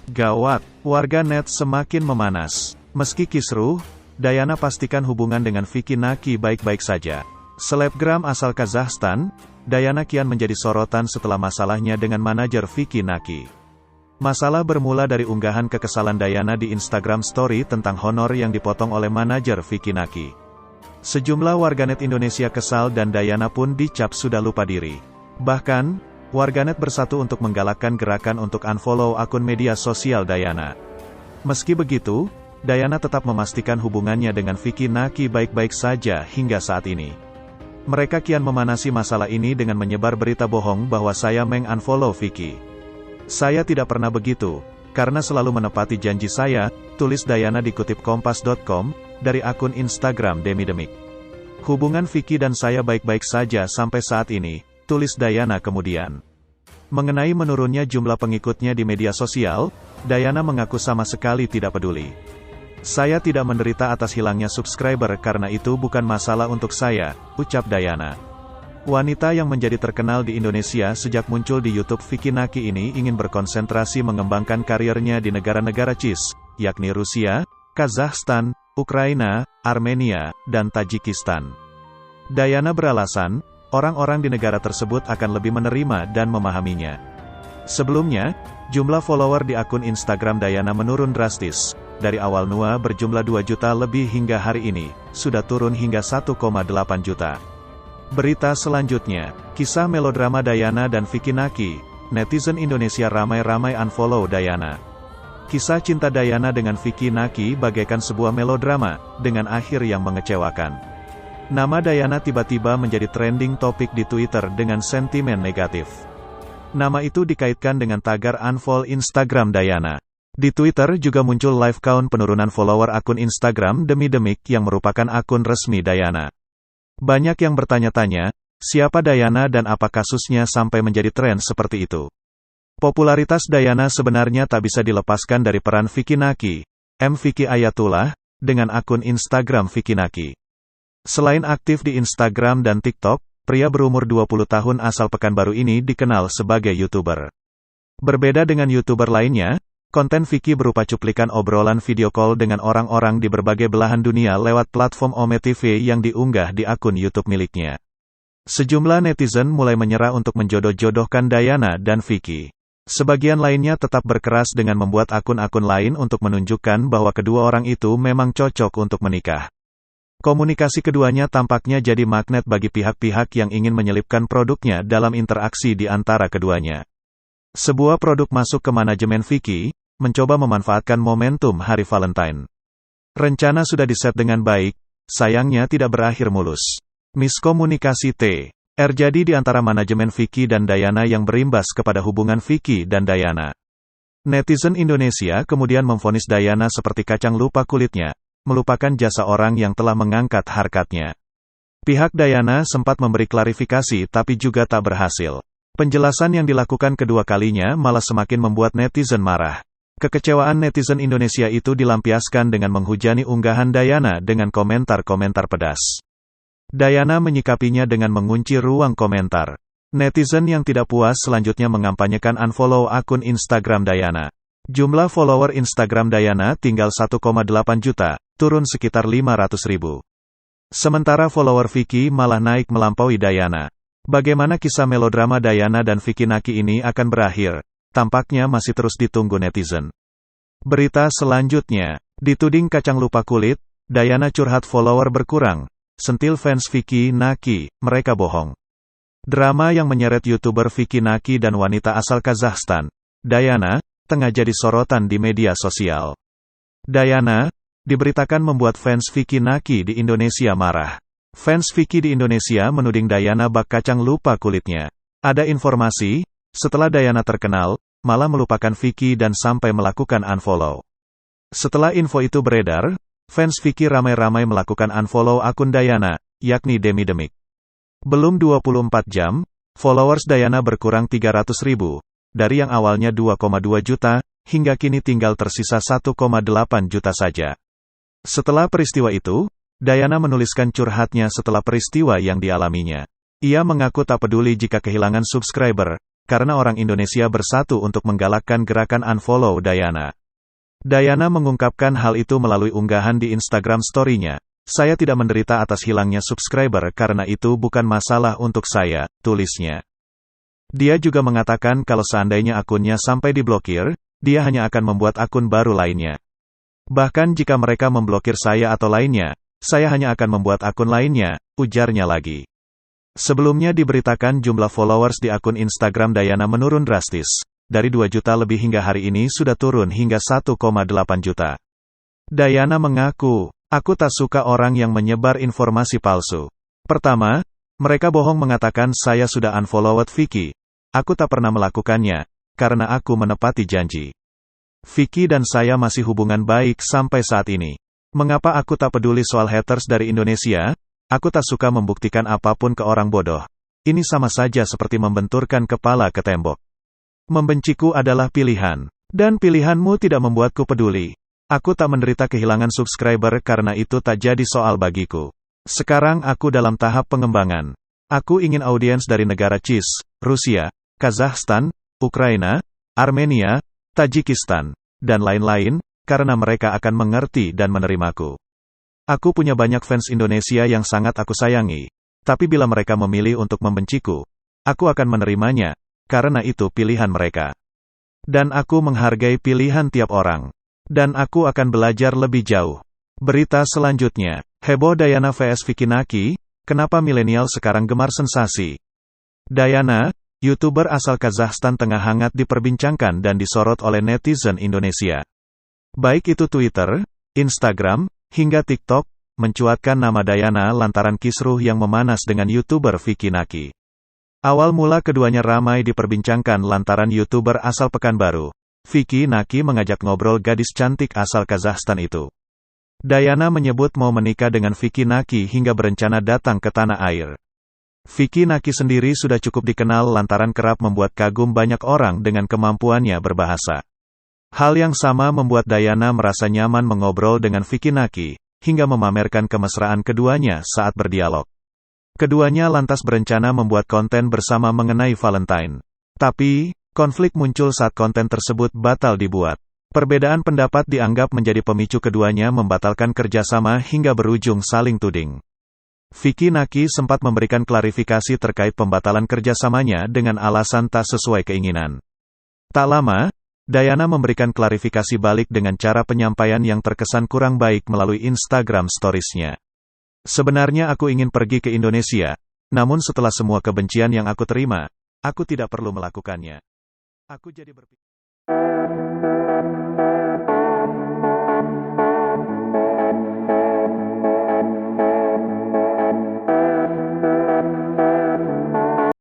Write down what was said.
Gawat, warganet semakin memanas. Meski kisruh, Diana pastikan hubungan dengan Vicky Naki baik-baik saja. Selebgram asal Kazakhstan, Diana kian menjadi sorotan setelah masalahnya dengan manajer Vicky Naki. Masalah bermula dari unggahan kekesalan Diana di Instagram Story tentang honor yang dipotong oleh manajer Vicky Naki. Sejumlah warganet Indonesia kesal dan Diana pun dicap sudah lupa diri. Bahkan, warganet bersatu untuk menggalakkan gerakan untuk unfollow akun media sosial Diana. Meski begitu, Diana tetap memastikan hubungannya dengan Vicky Naki baik-baik saja hingga saat ini. Mereka kian memanasi masalah ini dengan menyebar berita bohong bahwa saya meng-unfollow Vicky. Saya tidak pernah begitu, karena selalu menepati janji saya, tulis Diana dikutip kompas.com, dari akun Instagram Demi Demik. Hubungan Vicky dan saya baik-baik saja sampai saat ini, tulis Diana kemudian. Mengenai menurunnya jumlah pengikutnya di media sosial, Diana mengaku sama sekali tidak peduli. Saya tidak menderita atas hilangnya subscriber karena itu bukan masalah untuk saya, ucap Diana. Wanita yang menjadi terkenal di Indonesia sejak muncul di YouTube Vicky Naki ini ingin berkonsentrasi mengembangkan karirnya di negara-negara CIS, yakni Rusia, Kazakhstan, Ukraina, Armenia, dan Tajikistan. Diana beralasan, orang-orang di negara tersebut akan lebih menerima dan memahaminya. Sebelumnya, jumlah follower di akun Instagram Diana menurun drastis. Dari awal NUA berjumlah 2 juta lebih hingga hari ini, sudah turun hingga 1,8 juta. Berita selanjutnya, kisah melodrama Diana dan Vicky Naki. Netizen Indonesia ramai-ramai unfollow Diana. Kisah cinta Diana dengan Vicky Naki bagaikan sebuah melodrama, dengan akhir yang mengecewakan. Nama Diana tiba-tiba menjadi trending topik di Twitter dengan sentimen negatif. Nama itu dikaitkan dengan tagar unfollow Instagram Diana. Di Twitter juga muncul live count penurunan follower akun Instagram Demi Demik yang merupakan akun resmi Diana. Banyak yang bertanya-tanya, siapa Diana dan apa kasusnya sampai menjadi tren seperti itu. Popularitas Diana sebenarnya tak bisa dilepaskan dari peran Vicky Naki, Vicky Ayatullah, dengan akun Instagram Vicky Naki. Selain aktif di Instagram dan TikTok, pria berumur 20 tahun asal Pekanbaru ini dikenal sebagai YouTuber. Berbeda dengan YouTuber lainnya, konten Vicky berupa cuplikan obrolan video call dengan orang-orang di berbagai belahan dunia lewat platform Ome TV yang diunggah di akun YouTube miliknya. Sejumlah netizen mulai menyerah untuk menjodoh-jodohkan Diana dan Vicky. Sebagian lainnya tetap berkeras dengan membuat akun-akun lain untuk menunjukkan bahwa kedua orang itu memang cocok untuk menikah. Komunikasi keduanya tampaknya jadi magnet bagi pihak-pihak yang ingin menyelipkan produknya dalam interaksi di antara keduanya. Sebuah produk masuk ke manajemen Vicky, mencoba memanfaatkan momentum Hari Valentine. Rencana sudah diset dengan baik, sayangnya tidak berakhir mulus. Miskomunikasi terjadi di antara manajemen Vicky dan Diana yang berimbas kepada hubungan Vicky dan Diana. Netizen Indonesia kemudian memvonis Diana seperti kacang lupa kulitnya, melupakan jasa orang yang telah mengangkat harkatnya. Pihak Diana sempat memberi klarifikasi tapi juga tak berhasil. Penjelasan yang dilakukan kedua kalinya malah semakin membuat netizen marah. Kekecewaan netizen Indonesia itu dilampiaskan dengan menghujani unggahan Diana dengan komentar-komentar pedas. Diana menyikapinya dengan mengunci ruang komentar. Netizen yang tidak puas selanjutnya mengampanyekan unfollow akun Instagram Diana. Jumlah follower Instagram Diana tinggal 1,8 juta, turun sekitar 500.000. Sementara follower Vicky malah naik melampaui Diana. Bagaimana kisah melodrama Diana dan Vicky Naki ini akan berakhir? Tampaknya masih terus ditunggu netizen. Berita selanjutnya, dituding kacang lupa kulit, Diana curhat follower berkurang. Sentil fans Vicky Naki, mereka bohong. Drama yang menyeret YouTuber Vicky Naki dan wanita asal Kazakhstan, Diana, tengah jadi sorotan di media sosial. Diana, diberitakan membuat fans Vicky Naki di Indonesia marah. Fans Vicky di Indonesia menuding Diana bak kacang lupa kulitnya. Ada informasi, setelah Diana terkenal, malah melupakan Vicky dan sampai melakukan unfollow. Setelah info itu beredar, fans Vicky ramai-ramai melakukan unfollow akun Diana, yakni Demi Demik. Belum 24 jam, followers Diana berkurang 300.000, dari yang awalnya 2,2 juta, hingga kini tinggal tersisa 1,8 juta saja. Setelah peristiwa itu, Diana menuliskan curhatnya setelah peristiwa yang dialaminya. Ia mengaku tak peduli jika kehilangan subscriber, karena orang Indonesia bersatu untuk menggalakkan gerakan unfollow Dayana. Dayana mengungkapkan hal itu melalui unggahan di Instagram story-nya. Saya tidak menderita atas hilangnya subscriber karena itu bukan masalah untuk saya, tulisnya. Dia juga mengatakan kalau seandainya akunnya sampai diblokir, dia hanya akan membuat akun baru lainnya. Bahkan jika mereka memblokir saya atau lainnya, saya hanya akan membuat akun lainnya, ujarnya lagi. Sebelumnya diberitakan jumlah followers di akun Instagram Dayana menurun drastis. Dari 2 juta lebih hingga hari ini sudah turun hingga 1,8 juta. Dayana mengaku, "Aku tak suka orang yang menyebar informasi palsu. Pertama, mereka bohong mengatakan saya sudah unfollowed Vicky. Aku tak pernah melakukannya, karena aku menepati janji. Vicky dan saya masih hubungan baik sampai saat ini. Mengapa aku tak peduli soal haters dari Indonesia? Aku tak suka membuktikan apapun ke orang bodoh. Ini sama saja seperti membenturkan kepala ke tembok. Membenciku adalah pilihan, dan pilihanmu tidak membuatku peduli. Aku tak menderita kehilangan subscriber karena itu tak jadi soal bagiku. Sekarang aku dalam tahap pengembangan. Aku ingin audiens dari negara CIS, Rusia, Kazakhstan, Ukraina, Armenia, Tajikistan, dan lain-lain, karena mereka akan mengerti dan menerimaku. Aku punya banyak fans Indonesia yang sangat aku sayangi. Tapi bila mereka memilih untuk membenciku, aku akan menerimanya, karena itu pilihan mereka. Dan aku menghargai pilihan tiap orang. Dan aku akan belajar lebih jauh. Berita selanjutnya, heboh Dayana vs Vicky Naki, kenapa milenial sekarang gemar sensasi? Dayana, YouTuber asal Kazakhstan tengah hangat diperbincangkan dan disorot oleh netizen Indonesia. Baik itu Twitter, Instagram, hingga TikTok, mencuatkan nama Dayana lantaran kisruh yang memanas dengan YouTuber Vicky Naki. Awal mula keduanya ramai diperbincangkan lantaran YouTuber asal Pekanbaru, Vicky Naki mengajak ngobrol gadis cantik asal Kazakhstan itu. Dayana menyebut mau menikah dengan Vicky Naki hingga berencana datang ke tanah air. Vicky Naki sendiri sudah cukup dikenal lantaran kerap membuat kagum banyak orang dengan kemampuannya berbahasa. Hal yang sama membuat Dayana merasa nyaman mengobrol dengan Vicky Naki, hingga memamerkan kemesraan keduanya saat berdialog. Keduanya lantas berencana membuat konten bersama mengenai Valentine. Tapi, konflik muncul saat konten tersebut batal dibuat. Perbedaan pendapat dianggap menjadi pemicu keduanya membatalkan kerjasama hingga berujung saling tuding. Vicky Naki sempat memberikan klarifikasi terkait pembatalan kerjasamanya dengan alasan tak sesuai keinginan. Tak lama, Dayana memberikan klarifikasi balik dengan cara penyampaian yang terkesan kurang baik melalui Instagram Stories-nya. Sebenarnya aku ingin pergi ke Indonesia, namun setelah semua kebencian yang aku terima, aku tidak perlu melakukannya. Aku jadi berpikir